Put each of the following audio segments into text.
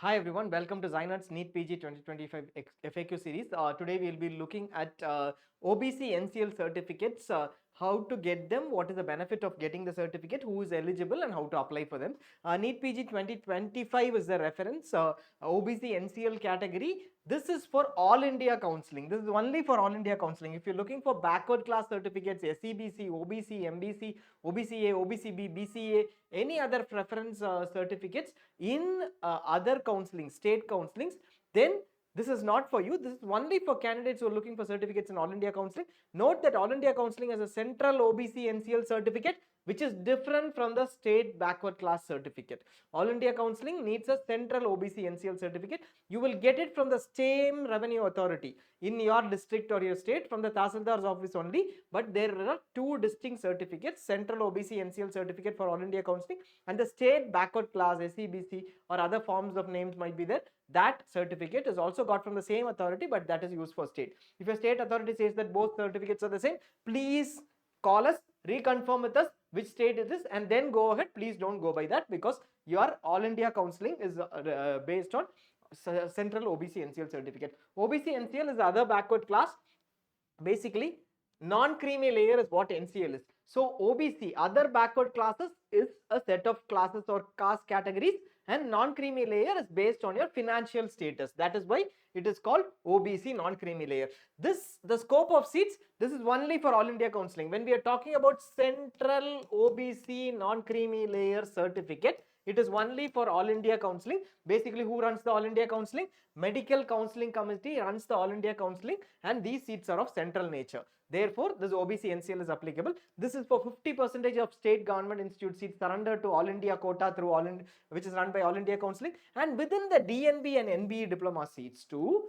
Hi everyone, welcome to ZyNerd's NEET PG 2025 FAQ series. Today we will be looking at OBC NCL certificates, how to get them, what is the benefit of getting the certificate, who is eligible and how to apply for them. NEET PG 2025 is the reference, OBC NCL category. This is for all India counseling. This is only for all India counseling. If you're looking for backward class certificates, SEBC, OBC, MBC, OBCA, OBCB, BCA, any other preference certificates in other counseling, state counselings, then this is not for you. This is only for candidates who are looking for certificates in All India Counselling. Note that All India Counselling has a central OBC NCL certificate which is different from the state backward class certificate. All India Counselling needs a central OBC NCL certificate. You will get it from the same revenue authority in your district or your state from the Tahsildar's office only, but there are two distinct certificates, central OBC NCL certificate for All India Counselling and the state backward class SEBC or other forms of names might be there. That certificate is also got from the same authority, but that is used for state. If your state authority says that both certificates are the same, please call us, reconfirm with us which state it is, and then go ahead. Please don't go by that because your All India Counselling is based on central OBC NCL certificate. OBC NCL is the other backward class. Basically, non-creamy layer is what NCL is. So OBC, other backward classes, is a set of classes or caste categories, and non-creamy layer is based on your financial status. That is why it is called OBC non-creamy layer. The scope of seats, this is only for All India Counselling. When we are talking about central OBC non-creamy layer certificate, it is only for All India Counselling. Basically, who runs the All India Counselling? Medical Counselling Committee runs the All India Counselling, and these seats are of central nature. Therefore, this OBC NCL is applicable. This is for 50% of state government institute seats surrendered to All India quota through All India, which is run by All India Counselling, and within the DNB and NBE Diploma seats too.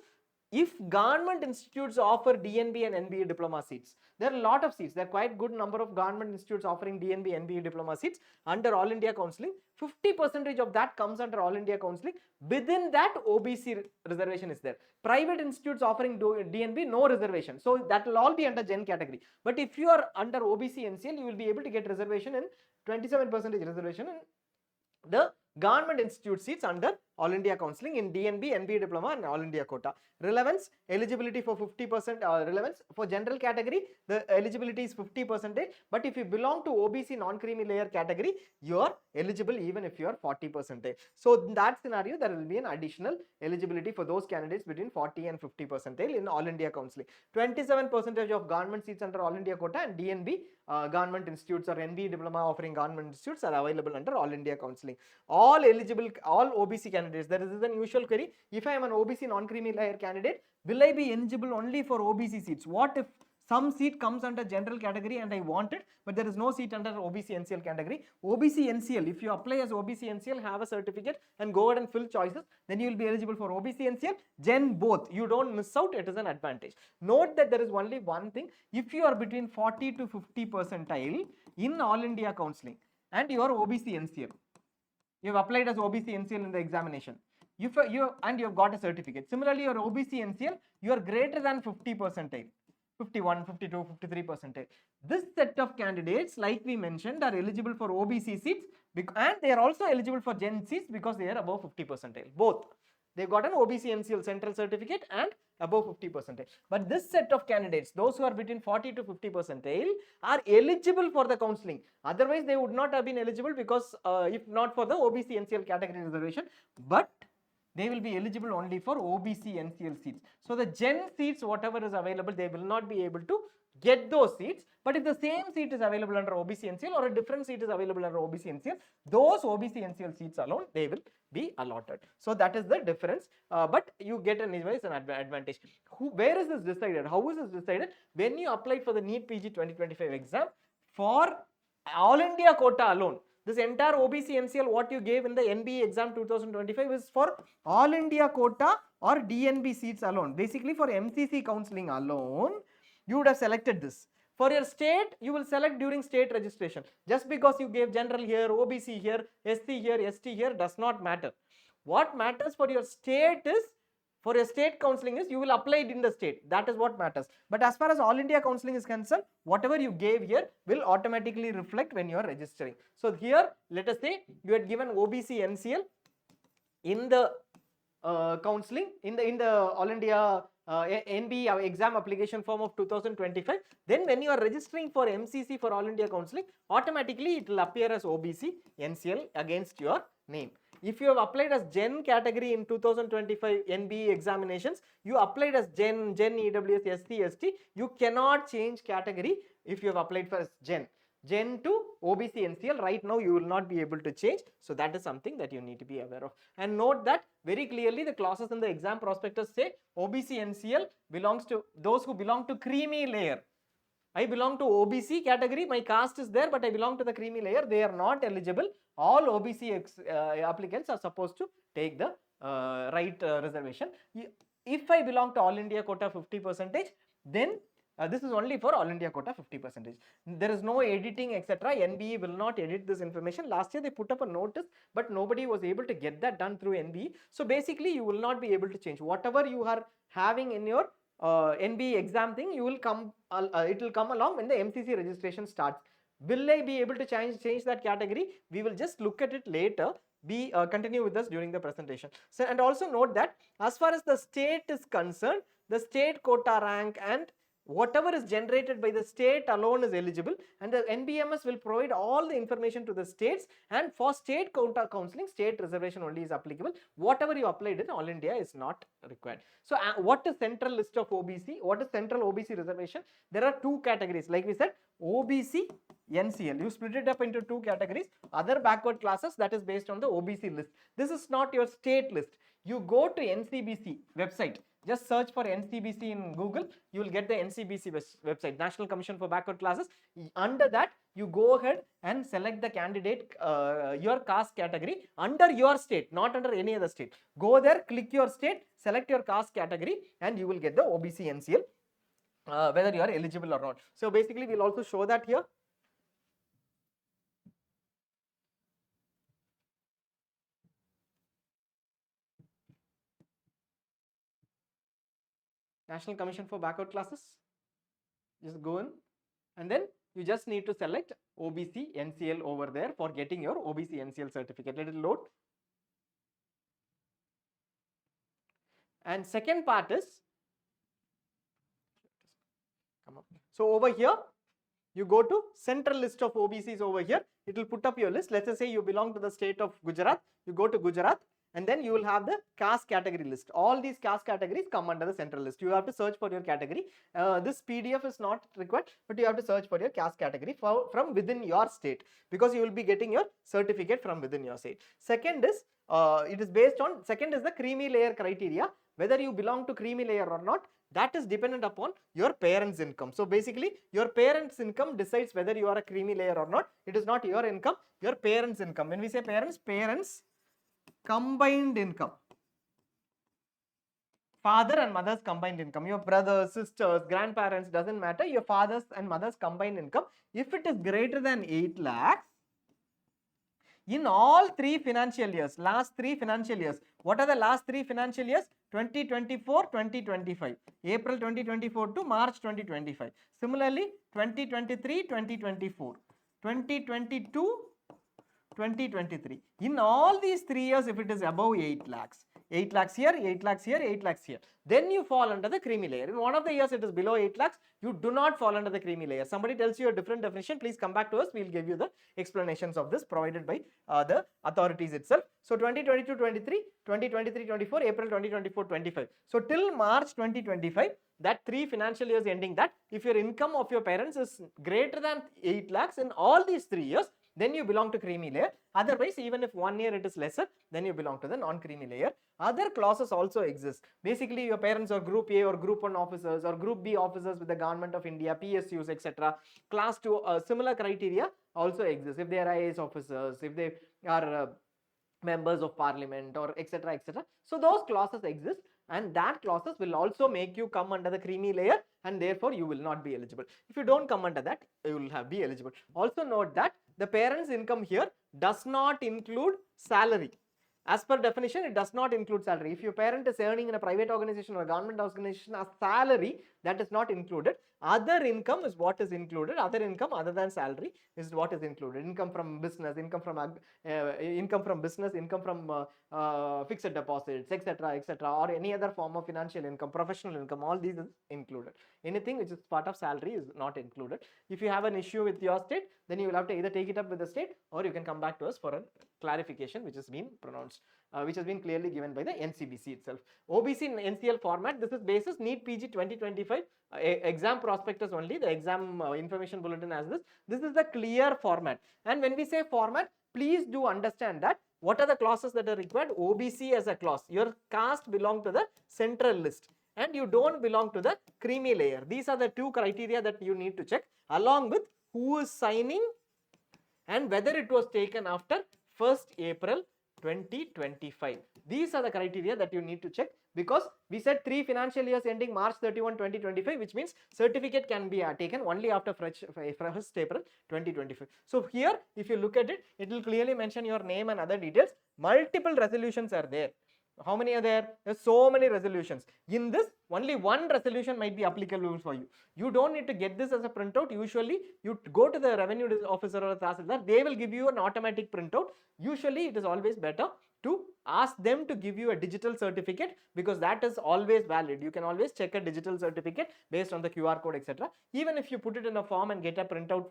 If government institutes offer DNB and NBE Diploma seats, there are a lot of seats. There are quite good number of government institutes offering DNB and NBE Diploma seats under All India Counselling. 50% of that comes under All India Counselling. Within that, OBC reservation is there. Private institutes offering DNB, no reservation. So that will all be under Gen category. But if you are under OBC NCL, you will be able to get reservation in 27% reservation in the government institute seats under All India Counselling in DNB, NBE Diploma and All India quota. Relevance, eligibility for 50% relevance. For general category, the eligibility is 50%, but if you belong to OBC non-creamy layer category, you are eligible even if you are 40%. So in that scenario, there will be an additional eligibility for those candidates between 40 and 50% in All India Counselling. 27% of government seats under All India quota and DNB government institutes or NBE Diploma offering government institutes are available under All India Counselling. All eligible, all OBC candidates, there is an usual query: if I am an OBC non-creamy layer candidate, will I be eligible only for OBC seats? What if some seat comes under general category and I want it, but there is no seat under OBC NCL category? OBC NCL, if you apply as OBC NCL, have a certificate and go ahead and fill choices, then you will be eligible for OBC NCL, Gen both. You don't miss out, it is an advantage. Note that there is only one thing: if you are between 40 to 50 percentile in All India Counselling and you are OBC NCL, you have applied as OBC NCL in the examination, you have got a certificate. Similarly, your OBC NCL, you are greater than 50 percentile, 51, 52, 53 percentile. This set of candidates, like we mentioned, are eligible for OBC seats, and they are also eligible for Gen seats because they are above 50 percentile. Both. They've got an OBC NCL central certificate and above 50 percentile. But this set of candidates, those who are between 40 to 50 percentile, are eligible for the counselling. Otherwise, they would not have been eligible because if not for the OBC NCL category reservation, but they will be eligible only for OBC NCL seats. So the Gen seats, whatever is available, they will not be able to get those seats. But if the same seat is available under OBC NCL or a different seat is available under OBC NCL, those OBC NCL seats alone, they will be allotted. So that is the difference, but you get an advantage. Where is this decided? How is this decided? When you apply for the NEET PG 2025 exam, for All India quota alone, this entire OBC NCL what you gave in the NBE exam 2025 is for All India quota or DNB seats alone. Basically, for MCC counselling alone, you would have selected this. For your state, you will select during state registration. Just because you gave general here, OBC here, SC here, ST here does not matter. What matters for your state is, for your state counselling is, you will apply it in the state. That is what matters. But as far as All India Counselling is concerned, whatever you gave here will automatically reflect when you are registering. So here, let us say you had given OBC NCL in the counseling in the All India NBE exam application form of 2025. Then when you are registering for MCC for All India Counseling, automatically it will appear as OBC NCL against your name. If you have applied as Gen category in 2025 NBE examinations, you applied as Gen EWS, SC, ST, you cannot change category if you have applied for Gen to OBC NCL. Right now you will not be able to change. So that is something that you need to be aware of. And note that very clearly the clauses in the exam prospectus say OBC NCL belongs to those who belong to creamy layer. I belong to OBC category, my caste is there, but I belong to the creamy layer. They are not eligible. All OBC applicants are supposed to take the right reservation. If I belong to All India quota 50%, then this is only for All India quota 50%. There is no editing, etc. NBE will not edit this information. Last year they put up a notice, but nobody was able to get that done through NBE. So basically you will not be able to change. Whatever you are having in your NBE exam thing, you will come. It will come along when the MCC registration starts. Will I be able to change that category? We will just look at it later. Continue with us during the presentation. So, and also note that as far as the state is concerned, the state quota rank and whatever is generated by the state alone is eligible, and the NBMS will provide all the information to the states, and for state quota counseling, state reservation only is applicable. Whatever you applied in All India is not required. So what is central list of OBC? What is central OBC reservation? There are two categories, like we said, OBC NCL. You split it up into two categories. Other backward classes, that is based on the OBC list. This is not your state list. You go to NCBC website. Just search for NCBC in Google. You will get the NCBC website, National Commission for Backward Classes. Under that, you go ahead and select the candidate, your caste category under your state, not under any other state. Go there, click your state, select your caste category, and you will get the OBC NCL, whether you are eligible or not. So basically, we'll also show that here. National Commission for Backward Classes. Just go in, and then you just need to select OBC NCL over there for getting your OBC NCL certificate. Let it load. And second part is, so over here, you go to central list of OBCs over here. It will put up your list. Let's just say you belong to the state of Gujarat. You go to Gujarat, and then you will have the caste category list. All these caste categories come under the central list. You have to search for your category. This PDF is not required, but you have to search for your caste category from within your state, because you will be getting your certificate from within your state. Second is, it is based on, second is the creamy layer criteria. Whether you belong to creamy layer or not, that is dependent upon your parents' income. So basically, your parents' income decides whether you are a creamy layer or not. It is not your income, your parents' income. When we say parents combined income, father and mother's combined income, your brothers, sisters, grandparents, doesn't matter, your father's and mother's combined income, if it is greater than 8 lakhs, in all 3 financial years, last 3 financial years, what are the last 3 financial years? 2024, 2025, April 2024 to March 2025. Similarly, 2023, 2024, 2022, 2023. In all these 3 years, if it is above 8 lakhs, 8 lakhs here, 8 lakhs here, 8 lakhs here, then you fall under the creamy layer. In one of the years it is below 8 lakhs, you do not fall under the creamy layer. Somebody tells you a different definition, please come back to us. We will give you the explanations of this provided by the authorities itself. So 2022-23, 2023-24, April 2024-25. So till March 2025, that 3 financial years ending that, if your income of your parents is greater than 8 lakhs in all these 3 years, then you belong to creamy layer. Otherwise, even if 1 year it is lesser, then you belong to the non-creamy layer. Other clauses also exist. Basically, your parents are Group A or Group 1 officers or Group B officers with the Government of India, PSUs, etc. Class 2, similar criteria also exists. If they are IAS officers, if they are members of parliament, or etc, etc. So those clauses exist, and that clauses will also make you come under the creamy layer, and therefore you will not be eligible. If you don't come under that, you will be eligible. Also note that the parent's income here does not include salary. As per definition, it does not include salary. If your parent is earning in a private organization or a government organization as salary, that is not included. Other income is what is included. Other income other than salary is what is included. Income from business, income from business, income from fixed deposits, etc., or any other form of financial income, professional income, all these is included. Anything which is part of salary is not included. If you have an issue with your state, then you will have to either take it up with the state, or you can come back to us for a clarification which has been pronounced, which has been clearly given by the NCBC itself. OBC NCL format, this is basis NEET PG 2025 exam prospectus only. The exam information bulletin as this is the clear format. And when we say format, please do understand that what are the clauses that are required. OBC as a clause, your caste belong to the central list and you don't belong to the creamy layer. These are the two criteria that you need to check, along with who is signing and whether it was taken after 1st April 2025. These are the criteria that you need to check, because we said 3 financial years ending March 31, 2025, which means certificate can be taken only after 1st April 2025. So here, if you look at it, it will clearly mention your name and other details. Multiple resolutions are there. How many are there? There's so many resolutions. In this, only one resolution might be applicable for you. You don't need to get this as a printout. Usually, you go to the revenue officer or the tahsildar, they will give you an automatic printout. Usually, it is always better to ask them to give you a digital certificate, because that is always valid. You can always check a digital certificate based on the QR code, etc. Even if you put it in a form and get a printout,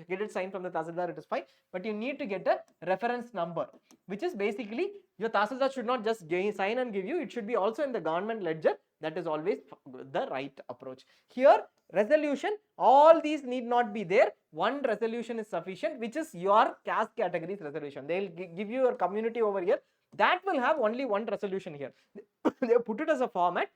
get it signed from the tahsildar, it is fine. But you need to get a reference number, which is basically your tahsildar should not just sign and give you. It should be also in the government ledger. That is always the right approach. Here, resolution, all these need not be there. One resolution is sufficient, which is your caste categories resolution. They will give you your community over here. That will have only one resolution here. They put it as a format.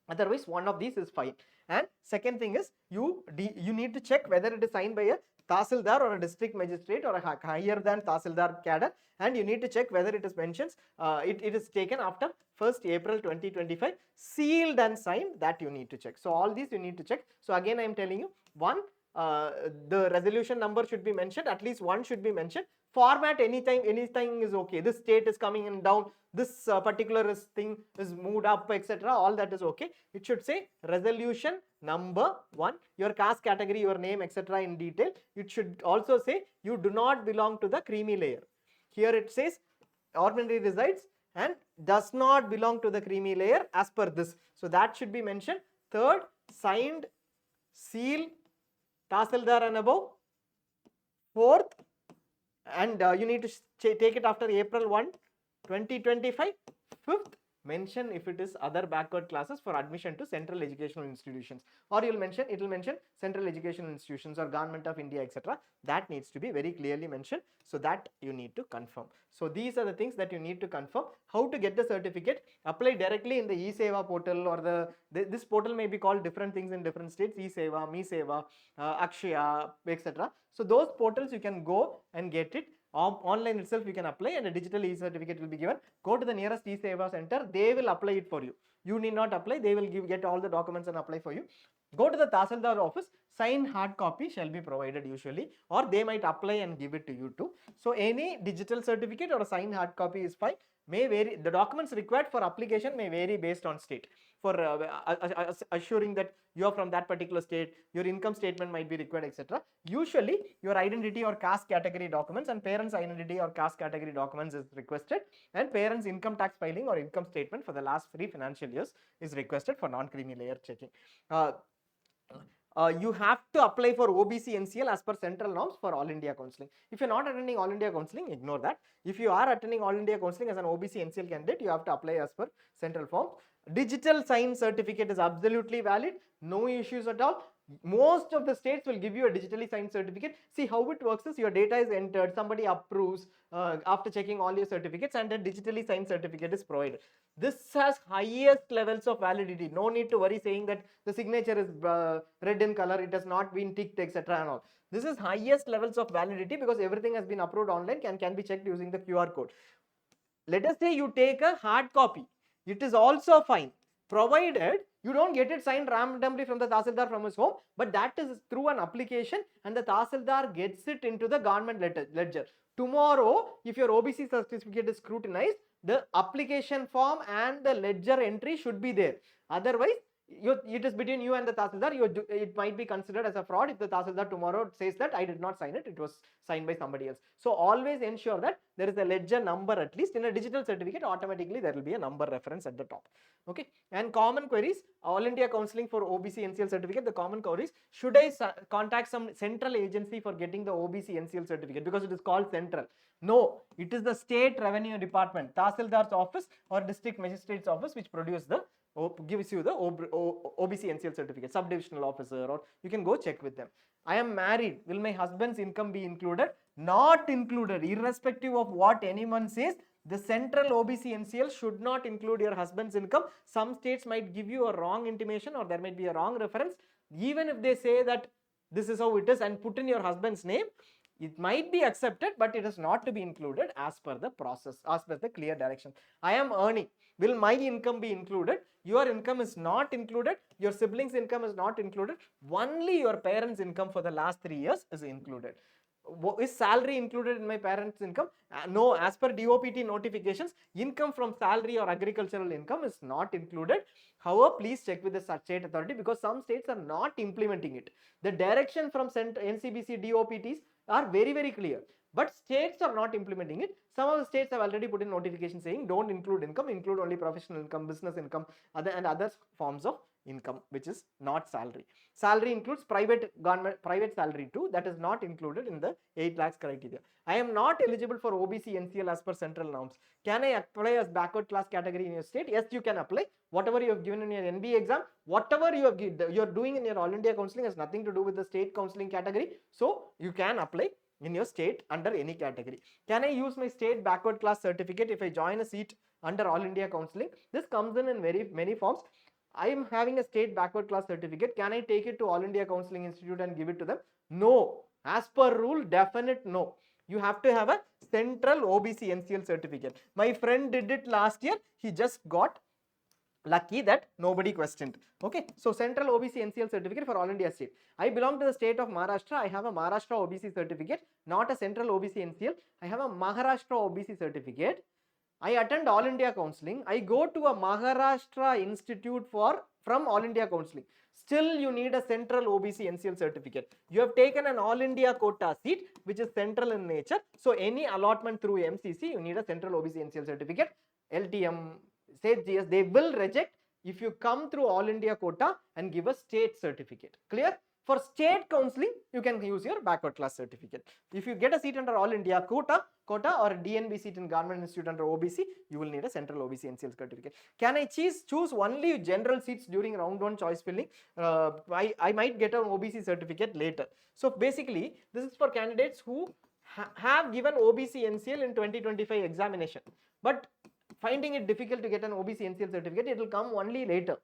Otherwise, one of these is fine. And second thing is, you need to check whether it is signed by a tahsildar or a district magistrate or a higher than tahsildar cadre, and you need to check whether it is mentions it is taken after 1st April 2025, sealed and signed. That you need to check. So all these you need to check. So again, I am telling you, one, the resolution number should be mentioned, at least one should be mentioned. Format, anything is okay. This state is coming in down, this particular thing is moved up, etc. All that is okay. It should say resolution number 1, your caste category, your name, etc. in detail. It should also say you do not belong to the creamy layer. Here it says ordinary resides and does not belong to the creamy layer as per this. So that should be mentioned. Third, signed, seal, tahsildar and above. Fourth, and you need to take it after April 1, 2025. Fifth, mention if it is other backward classes for admission to central educational institutions, or it will mention central educational institutions or government of India, etc. That needs to be very clearly mentioned. So that you need to confirm. So these are the things that you need to confirm. How to get the certificate? Apply directly in the eSeva portal, or this portal may be called different things in different states. eSeva, MeSeva, Akshaya, etc. So those portals you can go and get it. Online itself you can apply, and a digital e-certificate will be given. Go to the nearest eSeva center, they will apply it for you. You need not apply, they will get all the documents and apply for you. Go to the tahsildar office, signed hard copy shall be provided usually, or they might apply and give it to you too. So any digital certificate or a signed hard copy is fine. May vary, the documents required for application may vary based on state. For assuring that you are from that particular state, your income statement might be required, etc. Usually your identity or caste category documents and parents' identity or caste category documents is requested, and parents' income tax filing or income statement for the last 3 financial years is requested for non-creamy layer checking. You have to apply for OBC NCL as per central norms for All India Counselling. If you're not attending All India Counselling, ignore that. If you are attending All India Counselling as an OBC NCL candidate, you have to apply as per central forms. Digital sign certificate is absolutely valid, no issues at all. Most of the states will give you a digitally signed certificate. See how it works is, your data is entered, somebody approves after checking all your certificates, and a digitally signed certificate is provided. This has highest levels of validity. No need to worry saying that the signature is red in color, it has not been ticked, etc. and all. This is highest levels of validity because everything has been approved online and can be checked using the QR code. Let us say you take a hard copy. It is also fine, provided you don't get it signed randomly from the tahsildar from his home, but that is through an application, and the tahsildar gets it into the government ledger. Tomorrow, if your OBC certificate is scrutinized, the application form and the ledger entry should be there. Otherwise, it is between you and the Tahsildar. It might be considered as a fraud if the Tahsildar tomorrow says that I did not sign it, it was signed by somebody else. So always ensure that there is a ledger number, at least in a digital certificate, automatically there will be a number reference at the top. Okay. And common queries, All India Counselling for OBC NCL certificate, the common queries, should I contact some central agency for getting the OBC NCL certificate because it is called central? No, it is the state revenue department, Tahsildar's office or district magistrate's office which produce the gives you the OBC NCL certificate, subdivisional officer, or you can go check with them. I am married, will my husband's income be included? Not included, irrespective of what anyone says. The central OBC NCL should not include your husband's income. Some states might give you a wrong intimation or there might be a wrong reference. Even if they say that this is how it is and put in your husband's name, it might be accepted, but it is not to be included as per the process, as per the clear direction. I am earning. Will my income be included? Your income is not included. Your siblings' income is not included. Only your parents' income for the last 3 years is included. Is salary included in my parents' income? No, as per DOPT notifications, income from salary or agricultural income is not included. However, please check with the state authority because some states are not implementing it. The direction from NCBC DOPTs are very, very clear. But states are not implementing it. Some of the states have already put in notification saying don't include income, include only professional income, business income, other forms of income which is not salary. Salary includes private salary too, that is not included in the 8 lakhs criteria. I am not eligible for OBC NCL as per central norms. Can I apply as backward class category in your state? Yes, you can apply. Whatever you have given in your NBE exam, whatever you are doing in your All India Counselling has nothing to do with the state counselling category. So you can apply in your state under any category. Can I use my state backward class certificate if I join a seat under All India Counselling? This comes in very many forms. I am having a state backward class certificate. Can I take it to All India Counselling Institute and give it to them? No. As per rule, definite no. You have to have a central OBC NCL certificate. My friend did it last year. He just got lucky that nobody questioned. Okay, so central OBC NCL certificate for All India state. I belong to the state of Maharashtra. I have a Maharashtra OBC certificate, not a central OBC NCL. I have a Maharashtra OBC certificate. I attend All India Counselling. I go to a Maharashtra institute from All India Counselling. Still you need a central OBC NCL certificate. You have taken an All India quota seat which is central in nature. So any allotment through MCC, you need a central OBC NCL certificate. LTM, State GS, they will reject if you come through All India quota and give a state certificate. Clear? For state counselling, you can use your backward class certificate. If you get a seat under All India quota or a DNB seat in Government Institute under OBC, you will need a central OBC NCL certificate. Can I choose only general seats during round 1 choice filling? I might get an OBC certificate later. So basically, this is for candidates who have given OBC NCL in 2025 examination, but finding it difficult to get an OBC NCL certificate, it will come only later.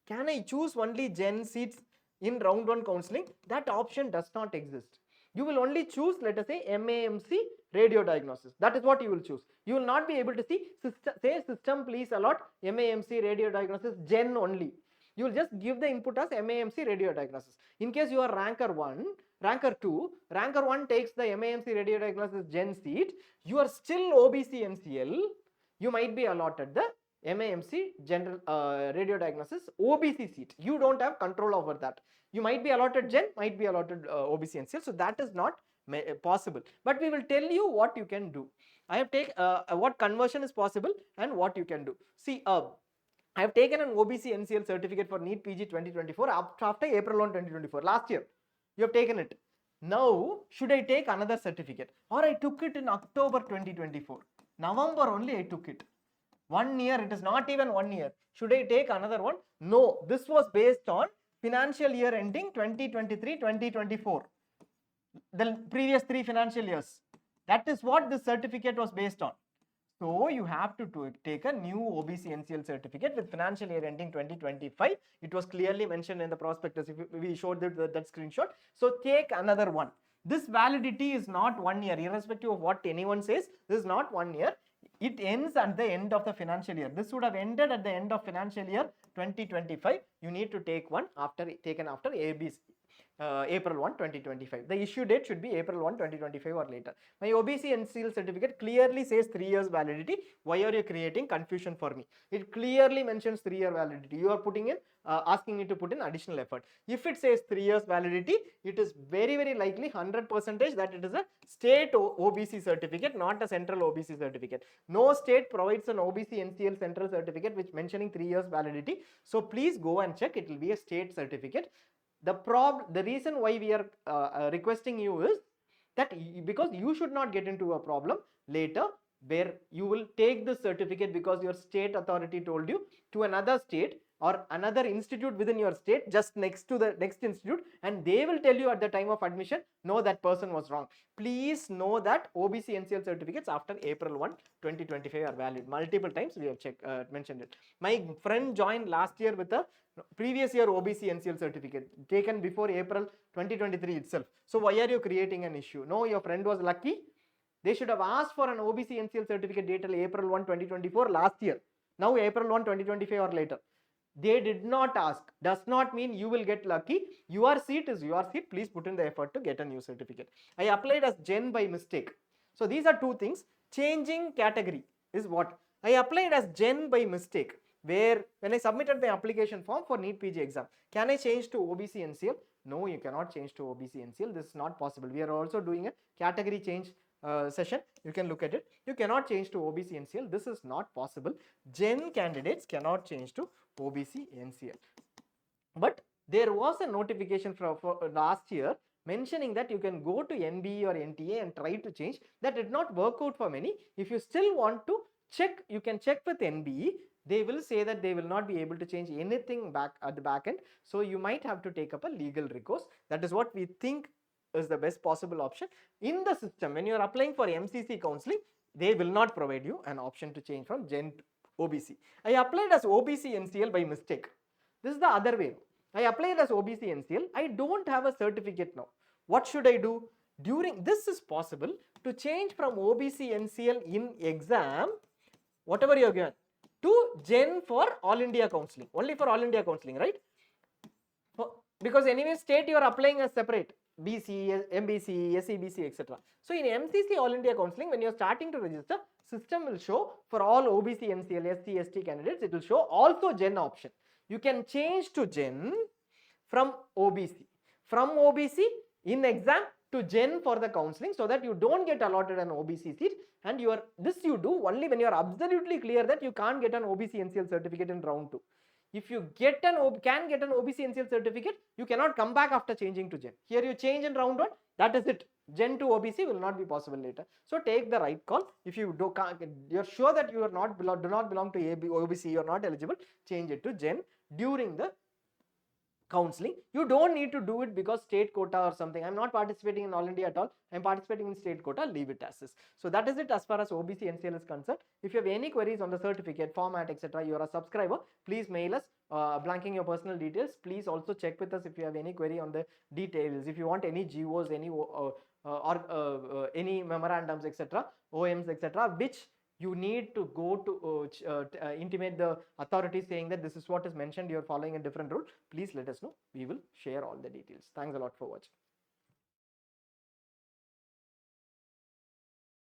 Can I choose only gen seats in round 1 counselling? That option does not exist. You will only choose, let us say, MAMC radio diagnosis. That is what you will choose. You will not be able to say system please allot MAMC radio diagnosis gen only. You will just give the input as MAMC radio diagnosis. In case you are ranker 1, ranker 2, ranker 1 takes the MAMC radio diagnosis gen seat, you are still OBC NCL, you might be allotted the MAMC general radio diagnosis OBC seat. You don't have control over that. You might be allotted gen, might be allotted OBC NCL. So that is not possible. But we will tell you what you can do. I have taken what conversion is possible and what you can do. See, I have taken an OBC NCL certificate for NEET PG 2024 after April 1, 2024. Last year, you have taken it. Now, should I take another certificate? Or I took it in October 2024. November only I took it. 1 year, it is not even 1 year. Should I take another one? No, this was based on financial year ending 2023-2024. The previous 3 financial years. That is what this certificate was based on. So you have to take a new OBC NCL certificate with financial year ending 2025. It was clearly mentioned in the prospectus. If we showed that screenshot. So take another one. This validity is not 1 year, irrespective of what anyone says. This is not 1 year. It ends at the end of the financial year. This would have ended at the end of financial year 2025. You need to take one taken after ABC. April 1, 2025. The issue date should be April 1, 2025 or later. My OBC NCL certificate clearly says 3 years validity. Why are you creating confusion for me? It clearly mentions 3-year validity. You are putting in, asking me to put in additional effort. If it says 3 years validity, it is very, very likely 100% that it is a state OBC certificate, not a central OBC certificate. No state provides an OBC NCL central certificate which mentioning 3 years validity. So please go and check. It will be a state certificate. The reason why we are requesting you is that because you should not get into a problem later where you will take the certificate because your state authority told you to another state or another institute within your state just next to the next institute, and they will tell you at the time of admission, no, that person was wrong. Please know that OBC NCL certificates after April 1, 2025 are valid. Multiple times we have mentioned it. My friend joined last year with a previous year OBC NCL certificate taken before April 2023 itself. So why are you creating an issue? No, your friend was lucky. They should have asked for an OBC NCL certificate dated April 1, 2024 last year. Now April 1, 2025 or later. They did not ask. Does not mean you will get lucky. Your seat is your seat. Please put in the effort to get a new certificate. I applied as Gen by mistake. So these are two things. Changing category is what? I applied as Gen by mistake, where when I submitted the application form for NEET PG exam, can I change to OBC NCL? No, you cannot change to OBC NCL. This is not possible. We are also doing a category change session. You can look at it. You cannot change to OBC NCL. This is not possible. Gen candidates cannot change to OBC NCL. But there was a notification for last year mentioning that you can go to NBE or NTA and try to change. That did not work out for many. If you still want to check, you can check with NBE. They will say that they will not be able to change anything back at the back end. So you might have to take up a legal recourse. That is what we think is the best possible option. In the system, when you are applying for MCC counseling, they will not provide you an option to change from Gen to OBC. I applied as OBC NCL by mistake. This is the other way. I applied as OBC NCL. I don't have a certificate now. What should I do? During this is possible to change from OBC NCL in exam, whatever you have given, to Gen for All India Counseling. Only for All India Counseling, right? Because anyway, state you are applying as separate. BC, MBC, SEBC, etc. So in MCC All India Counseling, when you are starting to register, system will show for all OBC, NCL, SC, ST candidates, it will show also Gen option. You can change to Gen from OBC. From OBC in exam to Gen for the counseling, so that you don't get allotted an OBC seat, and this you do only when you are absolutely clear that you can't get an OBC NCL certificate in round 2. If you can get an OBC NCL certificate, you cannot come back after changing to Gen. Here you change in round 1, that is it. Gen to OBC will not be possible later. So take the right call. If you you're sure that you are do not belong to OBC, you are not eligible, change it to Gen during the counseling. You don't need to do it because state quota or something. I'm not participating in All India at all. I'm participating in state quota. Leave it as is. So that is it as far as OBC NCL is concerned. If you have any queries on the certificate, format, etc., you are a subscriber, please mail us, blanking your personal details. Please also check with us if you have any query on the details. If you want any GOs, any any memorandums, etc., OMs, etc., which you need to go to intimate the authorities saying that this is what is mentioned, you are following a different rule, please let us know. We will share all the details. Thanks a lot for watching.